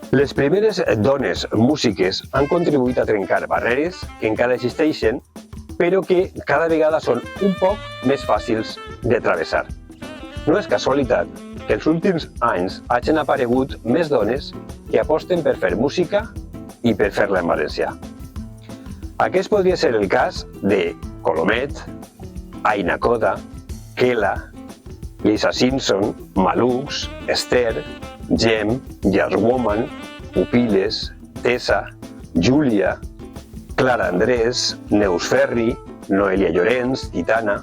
Les primeres dones músiques han contribuït a trencar barreres que encara existeixen, però que cada vegada són un poc més fàcils de travessar. No és casualitat que els últims anys hagin aparegut més dones que aposten per fer música i per fer-la en valencià. Aquest podria ser el cas de Colomet, Aina Coda, Kela, Lisa Simpson, Malux, Esther, Gem, Jazzwoman, Pupiles, Tessa, Júlia, Clara Andrés, Neus Ferri, Noelia Llorens, Titana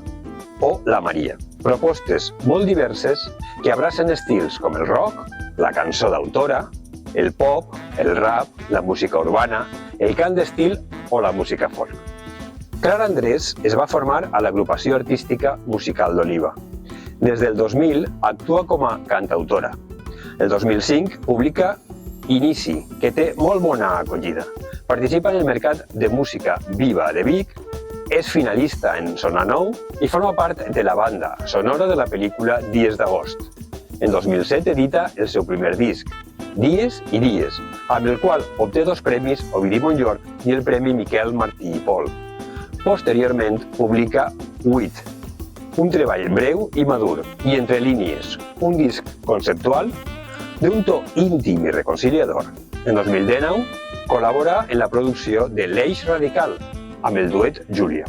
o la Maria. Propostes molt diverses que abracen estils com el rock, la cançó d'autora, el pop, el rap, la música urbana, el cant d'estil o la música folk. Clara Andrés es va formar a l'agrupació artística musical d'Oliva. Des del 2000 actua com a cantautora. El 2005 publica Inici, que té molt bona acollida. Participa en el mercat de música viva de Vic, és finalista en Sonar Nou i forma part de la banda sonora de la pel·lícula Dies d'agost. En 2007 edita el seu primer disc, Dies i Dies, amb el qual obté 2 premis Ovidi Montllor i el Premi Miquel Martí i Pol. Posteriorment publica Huit, un treball breu i madur, i entre línies, un disc conceptual d'un to íntim i reconciliador. En 2019 col·labora en la producció de l'Eix Radical amb el duet Júlia.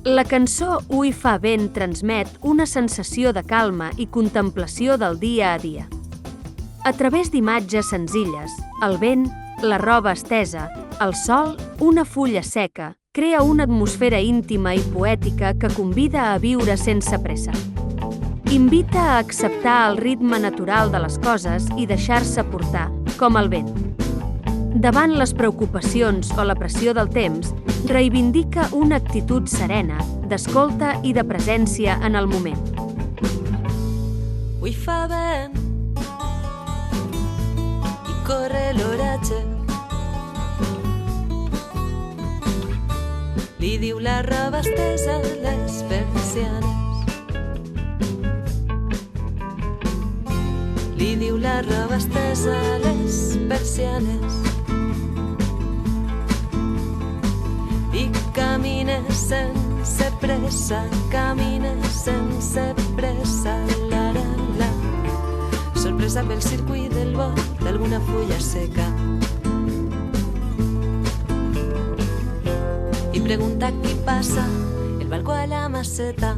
La cançó Ui fa vent transmet una sensació de calma i contemplació del dia a dia. A través d'imatges senzilles, el vent, la roba estesa, el sol, una fulla seca, crea una atmosfera íntima i poètica que convida a viure sense pressa. Invita a acceptar el ritme natural de les coses i deixar-se portar, com el vent. Davant les preocupacions o la pressió del temps, reivindica una actitud serena, d'escolta i de presència en el moment. Ui fa vent i corre l'oratge. Li diu la roba estesa a les persianes. Li diu la roba estesa a les persianes. I camina sense pressa, camina sense pressa, la. Sorpresa pel circuit del vot d'alguna fulla seca. I pregunta qui passa el balcó a la maceta.